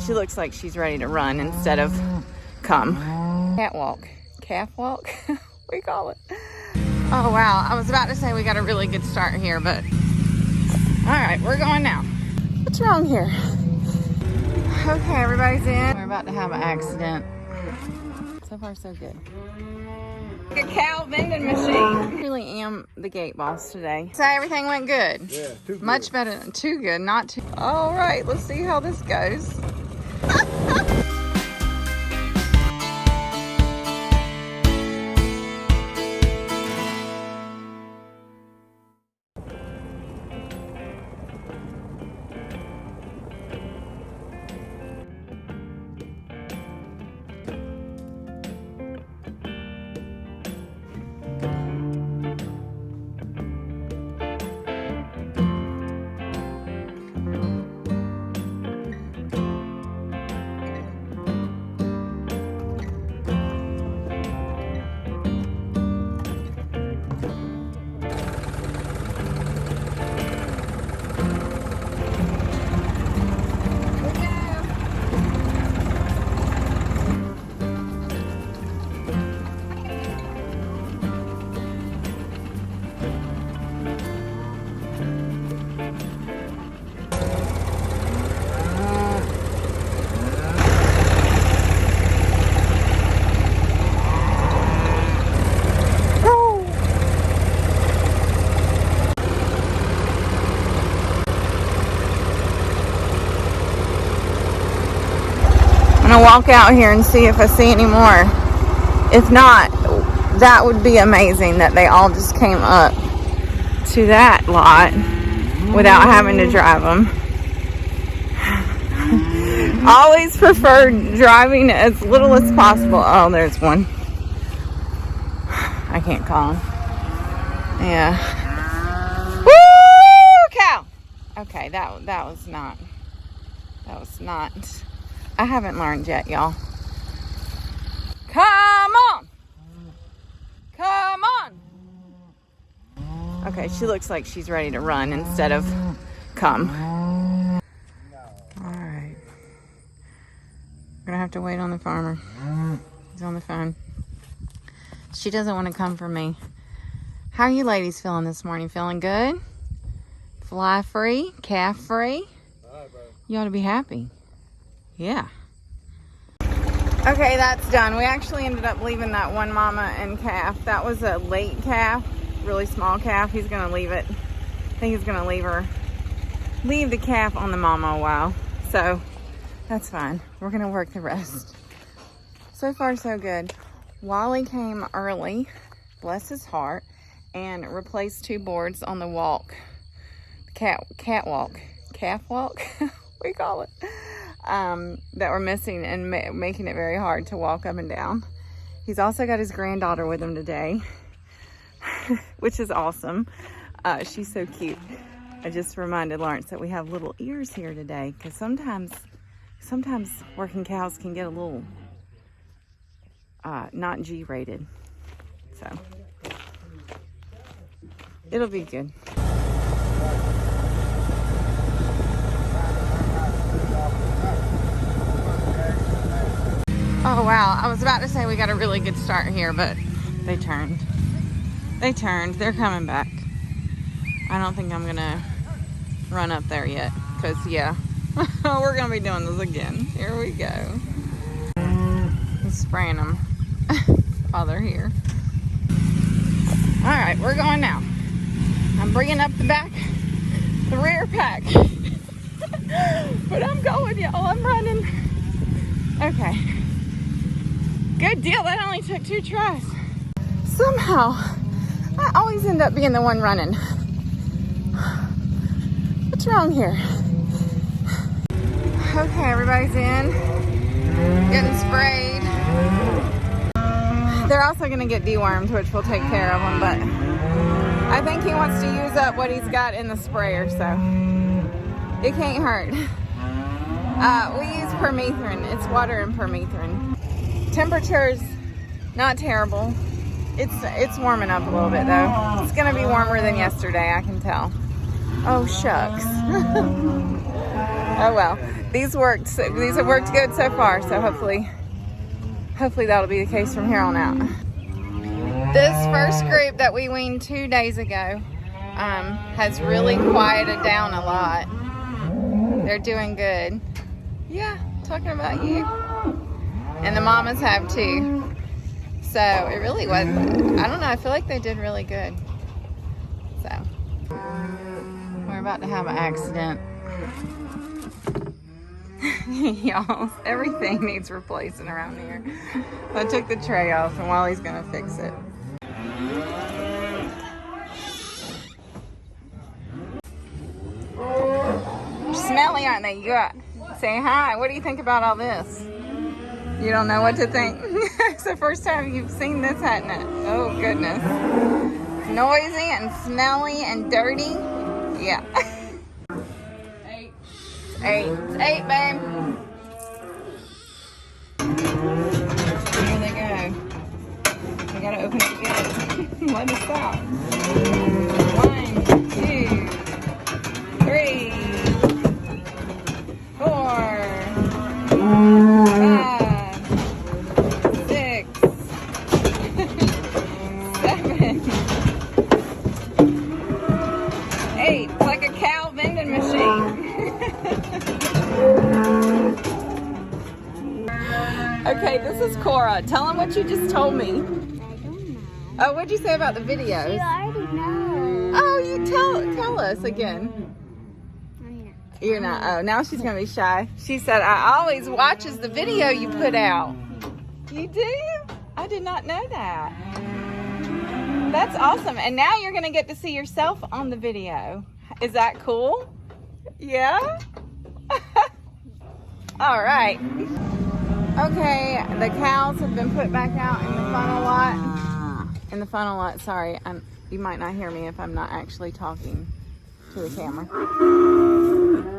she looks like she's ready to run instead of come. Catwalk. Calf walk? We call it. Oh, wow. I was about to say we got a really good start here, but... All right, we're going now. What's wrong here? Okay, everybody's in. We're about to have an accident. So far, so good. A cow vending machine. I really am the gate boss today. So everything went good. Yeah, too good. Much better than too good, not too. All right, let's see how this goes. I'm gonna walk out here and see if I see any more. If not, that would be amazing that they all just came up to that lot without having to drive them. Always prefer driving as little as possible. Oh, there's one. I can't call him. Yeah. Woo! Cow! Okay, that was not. I haven't learned yet, y'all. Come on! Come on! Okay, she looks like she's ready to run instead of come. Alright. We're gonna have to wait on the farmer. He's on the phone. She doesn't want to come for me. How are you ladies feeling this morning? Feeling good? Fly free? Calf free? You ought to be happy. Yeah. Okay, that's done. We actually ended up leaving that one mama and calf. That was a late calf, really small calf. He's gonna leave it. I think he's gonna leave the calf on the mama a while. So that's fine. We're gonna work the rest. So far, so good. Wally came early, bless his heart, and replaced 2 boards on the walk. Catwalk. Calf walk? We call it. That were missing and making it very hard to walk up and down. He's also got his granddaughter with him today, which is awesome. She's so cute. I just reminded Lawrence that we have little ears here today, because sometimes working cows can get a little not G-rated. So it'll be good. Oh, wow. I was about to say we got a really good start here, but they turned. They're coming back. I don't think I'm going to run up there yet, because, yeah, we're going to be doing this again. Here we go. He's spraying them while they're here. All right, we're going now. I'm bringing up the rear pack. But I'm going, y'all. I'm running. Okay. Good deal. That only took 2 tries. Somehow, I always end up being the one running. What's wrong here? Okay, everybody's in. Getting sprayed. They're also going to get dewormed, which will take care of them, but I think he wants to use up what he's got in the sprayer, so it can't hurt. We use permethrin. It's water and permethrin. Temperature's not terrible. It's warming up a little bit, though. It's going to be warmer than yesterday, I can tell. Oh, shucks. Oh well, these have worked good so far, so hopefully that'll be the case from here on out. This first group that we weaned 2 days ago has really quieted down a lot. They're doing good. Yeah, talking about you. And the mamas have too. So it really was, I don't know, I feel like they did really good. So we're about to have an accident. Y'all, everything needs replacing around here. I took the tray off and Wally's gonna fix it. Smelly, aren't they? You got, say hi. What do you think about all this? You don't know what to think. It's the first time you've seen this, hasn't it? Oh goodness. Noisy and smelly and dirty. Yeah. 8. It's 8, babe. Here they go. We gotta open it good. Let us out. 1, 2, 3, 4, 5, 6, 7, 8. It's like a cow vending machine. Okay, this is Cora. Tell them what you just told me. I don't know. Oh, what'd you say about the videos? You already know. Oh, you tell us again. I'm not. You're not. Oh, now she's gonna be shy. She said, "I always watches the video you put out." You do? I did not know that. That's awesome. And now you're gonna get to see yourself on the video. Is that cool? Yeah. All right. Okay, the cows have been put back out in the funnel lot. In the funnel lot, sorry. You might not hear me if I'm not actually talking to the camera.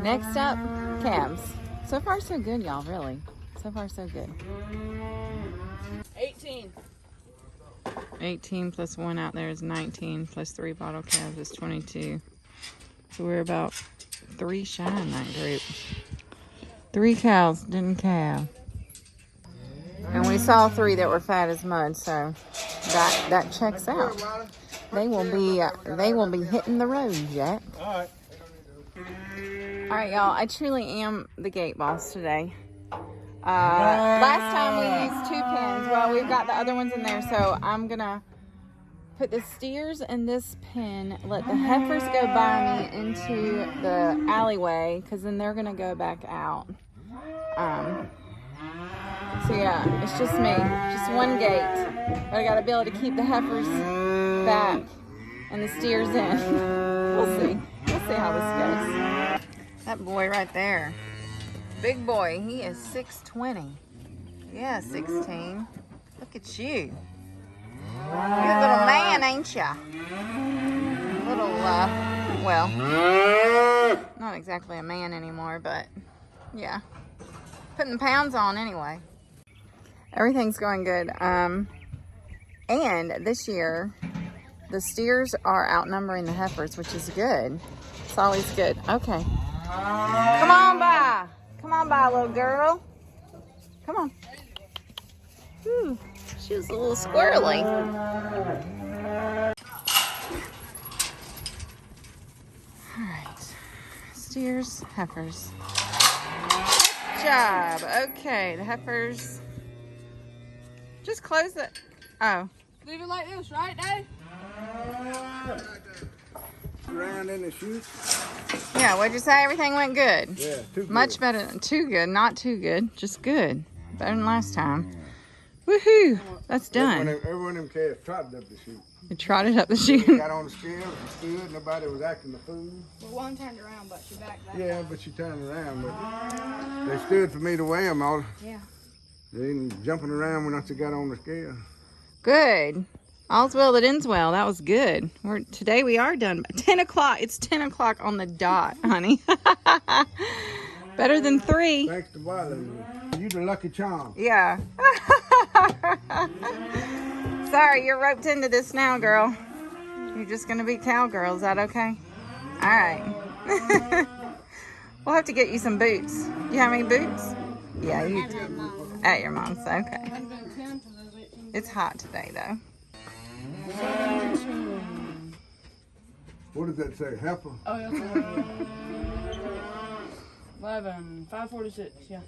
Next up, calves. So far, so good, y'all, really. So far, so good. 18. 18 plus 1 out there is 19, plus 3 bottle calves is 22. So we're about 3 shy in that group. 3 cows didn't calve. And we saw 3 that were fat as mud, so that checks out. They will be hitting the road, Jack. All right, y'all. I truly am the gate boss today. Last time we used 2 pins. Well, we've got the other ones in there, so I'm gonna put the steers in this pen, let the heifers go by me into the alleyway, because then they're gonna go back out. So yeah, it's just me, just one gate. But I gotta be able to keep the heifers back and the steers in. We'll see how this goes. That boy right there, big boy, he is 6'20". Yeah, 16. Look at you. You're a little man, ain't ya? Little, well, not exactly a man anymore, but yeah. Putting pounds on anyway. Everything's going good. And this year, the steers are outnumbering the heifers, which is good. It's always good. Okay. Come on by. Come on by, little girl. Come on. Ooh, she was a little squirrely. All right. Steers, heifers. Good job. Okay, the heifers. Just close it. Oh. Leave it like this, right, Dave? Around in the chute. Yeah, what'd you say? Everything went good? Yeah, too good. Much better than too good. Not too good. Just good. Better than last time. Woohoo! That's done. Everyone of them calves trotted up the chute. You trotted up the chute. Got on the scale and stood. Nobody was acting the fool. Well, one turned around, but she backed back. Yeah, but she turned around. But they stood for me to weigh them all. Yeah. They didn't jumping around when I got on the scale. Good. All's well that ends well. That was good. Today we are done. 10 o'clock. It's 10 o'clock on the dot, honey. Better than 3. Thanks to Wiley. You the lucky charm. Yeah. Sorry, you're roped into this now, girl. You're just going to be cowgirl. Is that okay? All right. We'll have to get you some boots. Do you have any boots? Yeah, you At my do. mom. At your mom's, okay. Hadn't been 10 for those 18. It's hot today, though. What does that say? Heifer? Oh, yeah. 11, 546, yeah.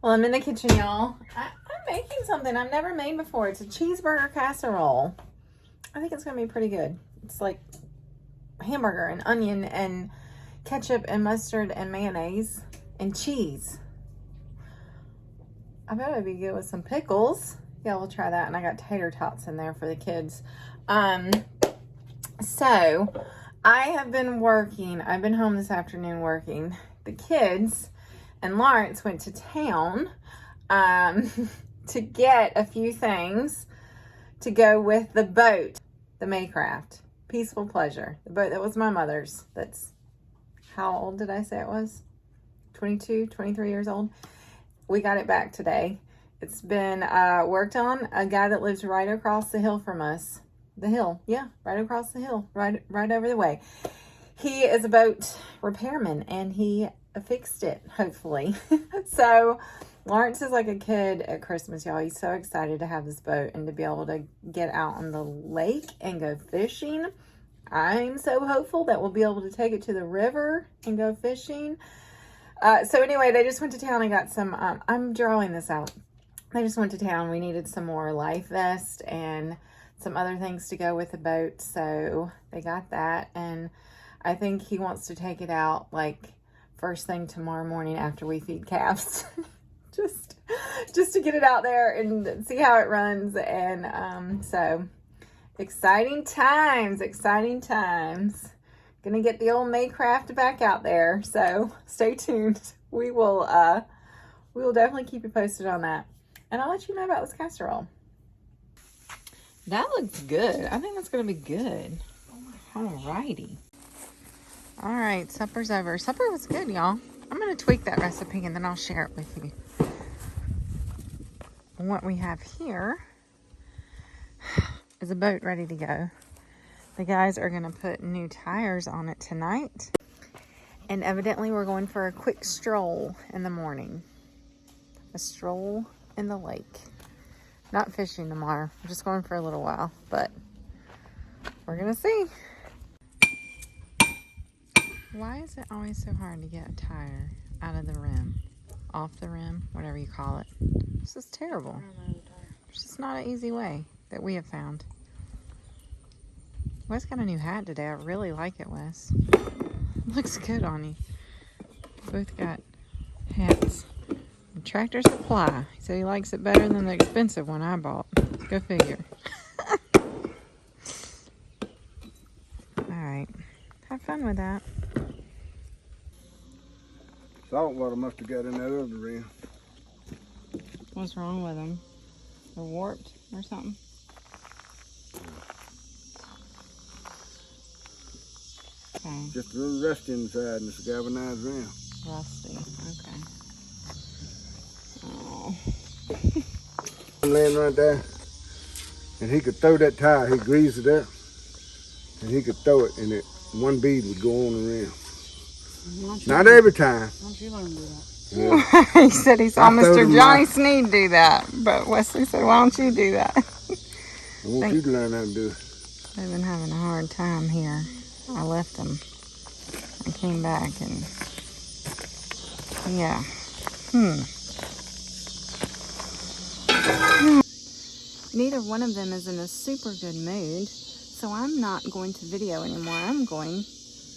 Well, I'm in the kitchen, y'all. I'm making something I've never made before. It's a cheeseburger casserole. I think it's going to be pretty good. It's like hamburger and onion and ketchup and mustard and mayonnaise and cheese. I bet it'd be good with some pickles. Yeah, we'll try that. And I got tater tots in there for the kids. So I have been working. I've been home this afternoon working. The kids and Lawrence went to town to get a few things to go with the boat, the Maycraft, Peaceful Pleasure, the boat that was my mother's. That's, how old did I say it was? 22, 23 years old. We got it back today. It's been worked on. A guy that lives right across the hill from us. The hill, yeah, right across the hill, right over the way. He is a boat repairman, and he fixed it, hopefully. So Lawrence is like a kid at Christmas, y'all. He's so excited to have this boat and to be able to get out on the lake and go fishing. I'm so hopeful that we'll be able to take it to the river and go fishing. So anyway, they just went to town and got some, I'm drawing this out. They just went to town. We needed some more life vest and some other things to go with the boat. So they got that. And I think he wants to take it out like first thing tomorrow morning after we feed calves. just to get it out there and see how it runs. And so exciting times. Gonna get the old Maycraft back out there. So stay tuned. We will definitely keep you posted on that. And I'll let you know about this casserole. That looks good. I think that's going to be good. Alrighty. Alright, supper's over. Supper was good, y'all. I'm going to tweak that recipe and then I'll share it with you. What we have here is a boat ready to go. The guys are going to put new tires on it tonight. And evidently we're going for a quick stroll in the morning. A stroll in the lake. Not fishing tomorrow. We're just going for a little while, but we're gonna see. Why is it always so hard to get a tire out of the rim? Off the rim, whatever you call it. This is terrible. It's just not an easy way that we have found. Wes got a new hat today. I really like it, Wes. Looks good on you. Both got hats. Tractor Supply. He said he likes it better than the expensive one I bought. Go figure. Alright. Have fun with that. Salt water must have got in that other rim. What's wrong with them? They're warped or something? Okay. Just a little rusty inside and it's a galvanized rim. Rusty. Okay. Oh. I'm laying right there, and he could throw that tire. He greased it up, and he could throw it, and one bead would go on the rim. Not every time. Why don't you learn to do that? Yeah. He said he saw Mr. Johnny Sneed do that, but Wesley said, why don't you do that? I want you to learn how to do it. They've been having a hard time here. I left them. I came back and, yeah. Neither one of them is in a super good mood, so I'm not going to video anymore. I'm going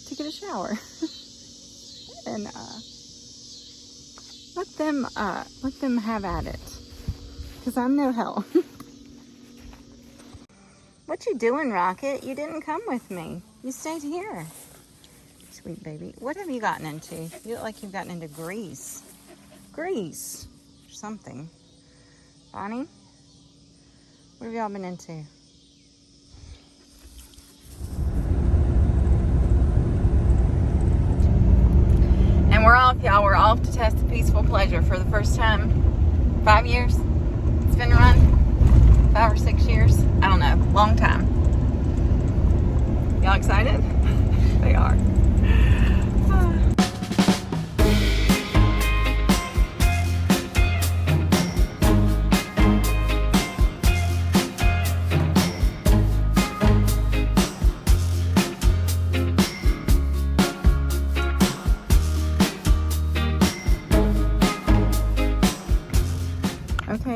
to get a shower and let them have at it, because I'm no help. What you doing, Rocket? You didn't come with me. You stayed here. Sweet baby. What have you gotten into? You look like you've gotten into grease. Grease. Or something. Bonnie? What have y'all been into? And we're off, y'all. We're off to test the Peaceful Pleasure for the first time. 5 years? It's been run? 5 or 6 years? I don't know. Long time. Y'all excited? They are.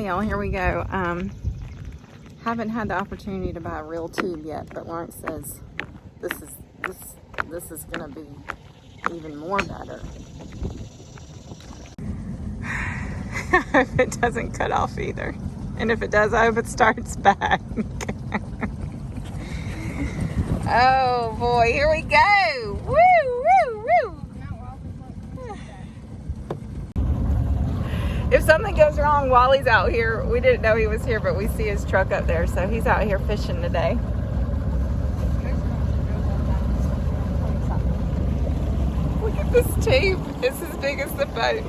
y'all, here we go. Haven't had the opportunity to buy a real tube yet, but Lawrence says this is gonna be even more better. I hope it doesn't cut off either. And if it does, I hope it starts back. Oh boy, here we go. Woo, woo, woo. If something goes wrong while he's out here, we didn't know he was here, but we see his truck up there, so he's out here fishing today. Look at this tube. It's as big as the boat.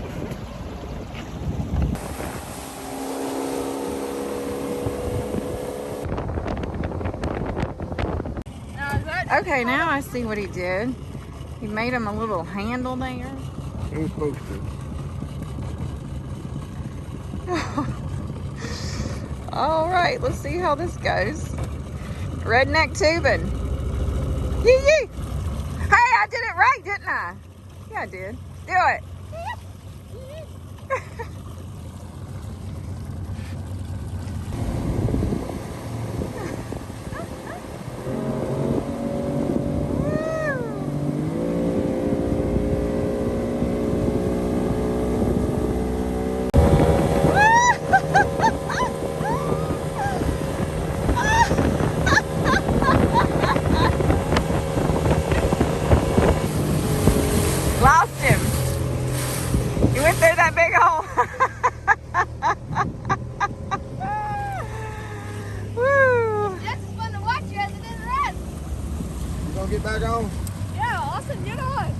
Okay, now I see what he did. He made him a little handle there. He's supposed to. All right, let's see how this goes. Redneck tubing. Yee yee. Hey, I did it right, didn't I? Yeah, I did. Do it. Lost him. He went through that big hole. Woo. That's as fun to watch you as it is the rest. You gonna get back on? Yeah, Austin, get on.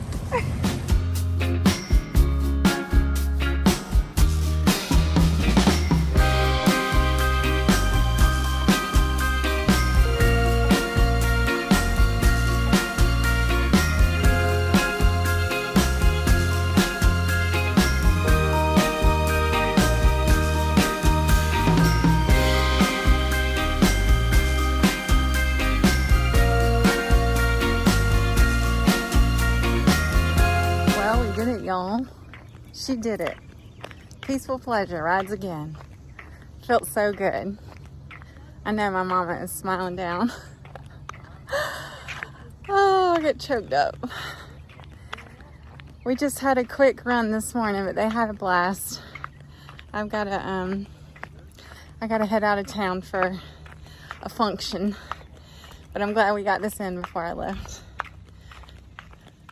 Y'all, she did it. Peaceful pleasure rides again. Felt so good. I know my mama is smiling down. Oh, I get choked up. We just had a quick run this morning, but they had a blast. I gotta head out of town for a function, but I'm glad we got this in before I left.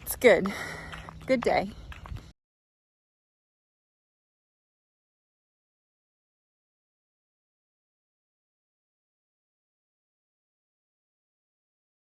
It's good. Good day.